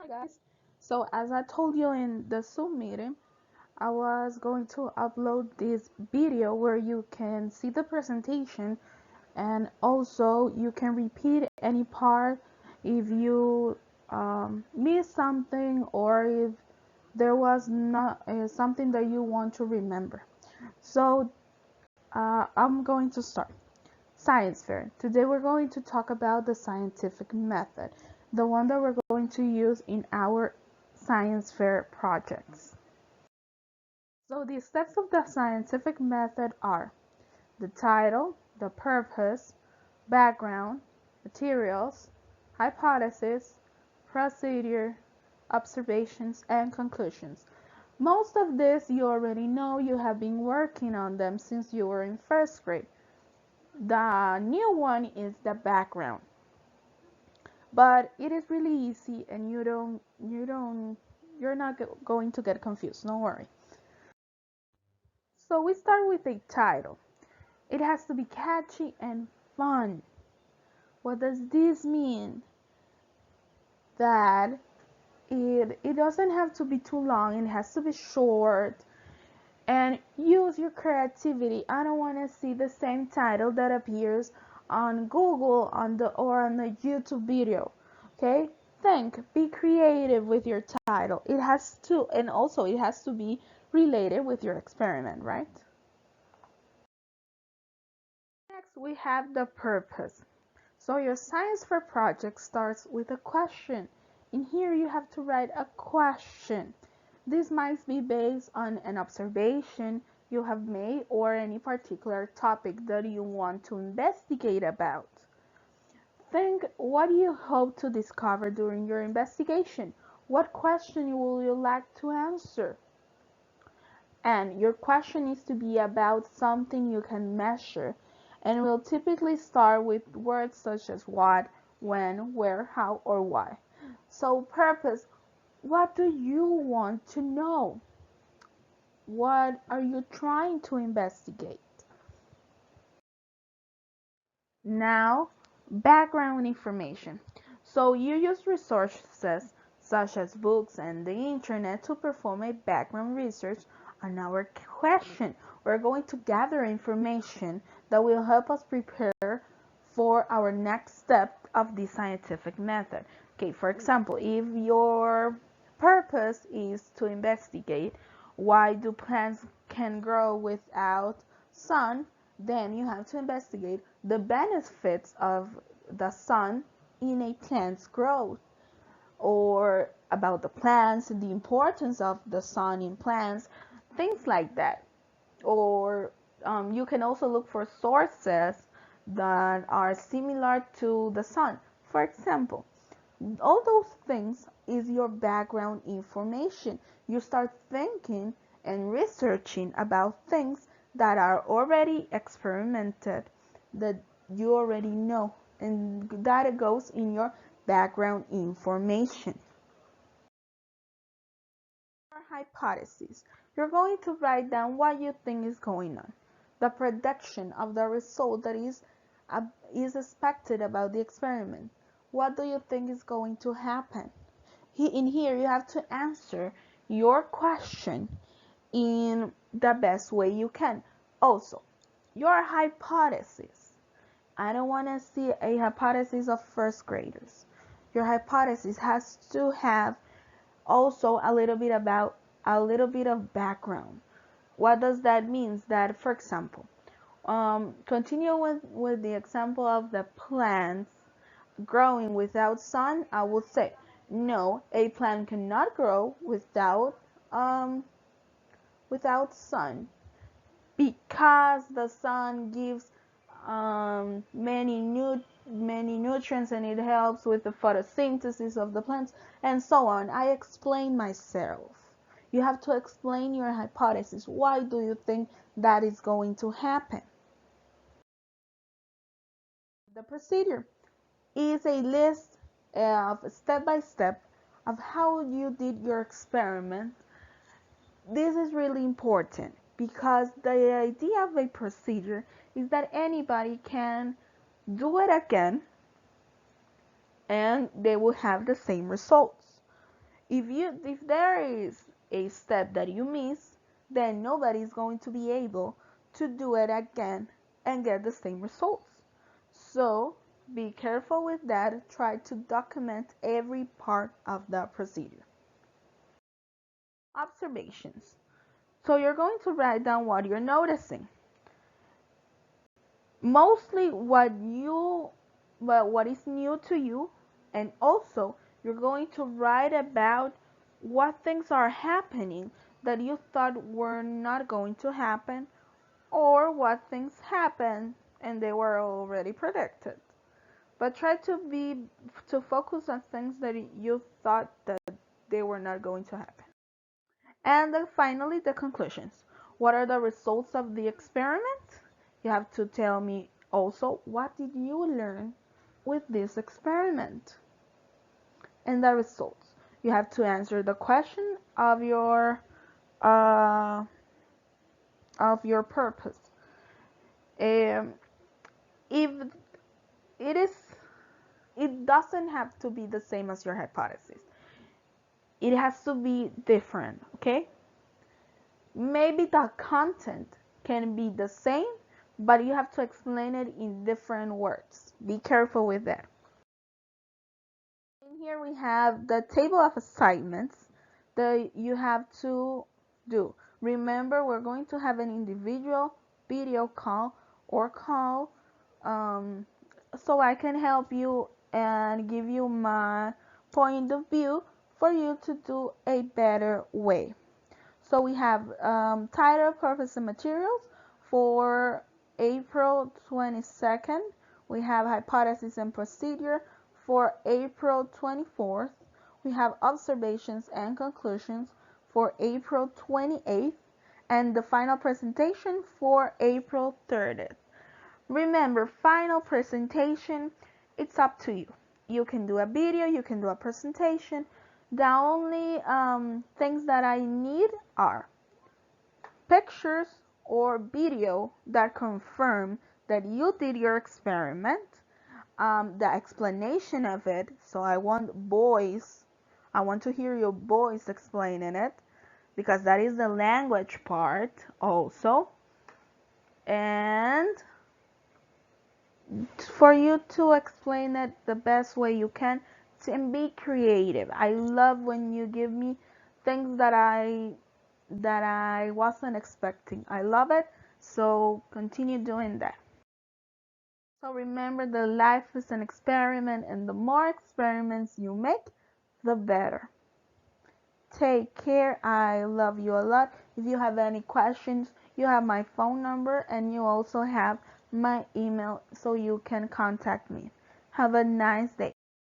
Hi guys. So as I told you in the Zoom meeting, I was going to upload this video where you can see the presentation and also you can repeat any part if you missed something or if there was not something that you want to remember. So I'm going to start. Science fair. Today we're going to talk about the scientific method, the one that we're going to use in our science fair projects. So the steps of the scientific method are the title, the purpose, background, materials, hypothesis, procedure, observations, and conclusions. Most of this you already know, you have been working on them since you were in first grade. The new one is the background, but it is really easy and you're not going to get confused, don't worry. So we start with a title. It has to be catchy and fun. What does this mean? That it doesn't have to be too long, it has to be short, and use your creativity. I don't want to see the same title that appears on Google or on the YouTube video. Okay? Think, be creative with your title. It has to, and also it has to be related with your experiment, right? Next, we have the purpose. So your science fair project starts with a question. In here you have to write a question. This might be based on an observation you have made or any particular topic that you want to investigate about. Think, what do you hope to discover during your investigation? What question will you like to answer? And your question needs to be about something you can measure, and will typically start with words such as what, when, where, how, or why. So purpose, what do you want to know? What are you trying to investigate? Now, background information. So you use resources such as books and the internet to perform a background research on our question. We're going to gather information that will help us prepare for our next step of the scientific method. Okay, for example, if your purpose is to investigate why do plants can grow without sun, then you have to investigate the benefits of the sun in a plant's growth, or about the plants, the importance of the sun in plants, things like that. Or you can also look for sources that are similar to the sun. For example, all those things is your background information. You start thinking and researching about things that are already experimented, that you already know, and that goes in your background information. Your hypothesis. You're going to write down what you think is going on, the prediction of the result that is expected about the experiment. What do you think is going to happen? In here you have to answer your question in the best way you can. Also, your hypothesis. I don't want to see a hypothesis of first graders. Your hypothesis has to have also a little bit of background. What does that mean? That, for example, continue with the example of the plants growing without sun. I would say no, a plant cannot grow um, without sun, because the sun gives many nutrients, and it helps with the photosynthesis of the plants and so on. I explain myself. You have to explain your hypothesis. Why do you think that is going to happen? The procedure is a list of step by step of how you did your experiment. This is really important because the idea of a procedure is that anybody can do it again and they will have the same results. If there is a step that you miss, then nobody is going to be able to do it again and get the same results. So be careful with that. Try to document every part of the procedure. Observations. So you're going to write down what you're noticing. Mostly what is new to you, and also you're going to write about what things are happening that you thought were not going to happen, or what things happen and they were already predicted. But try to focus on things that you thought that they were not going to happen. And then finally, the conclusions. What are the results of the experiment? You have to tell me also, what did you learn with this experiment? And the results. You have to answer the question of uh, your purpose. If it is, it doesn't have to be the same as your hypothesis. It has to be different, okay? Maybe the content can be the same, but you have to explain it in different words. Be careful with that. In here we have the table of assignments that you have to do. Remember, we're going to have an individual video call or call, so I can help you and give you my point of view for you to do a better way. So we have title, purpose, and materials for April 22nd. We have hypothesis and procedure for April 24th. We have observations and conclusions for April 28th, and the final presentation for April 30th. Remember, final presentation, it's up to you. You can do a video, you can do a presentation. The only things that I need are pictures or video that confirm that you did your experiment, the explanation of it. So I want to hear your voice explaining it, because that is the language part also. And for you to explain it the best way you can, and be creative. I love when you give me things that I wasn't expecting. I love it. So continue doing that. So remember that life is an experiment, and the more experiments you make, the better. Take care. I love you a lot. If you have any questions, you have my phone number, and you also have my email, so you can contact me. Have a nice day.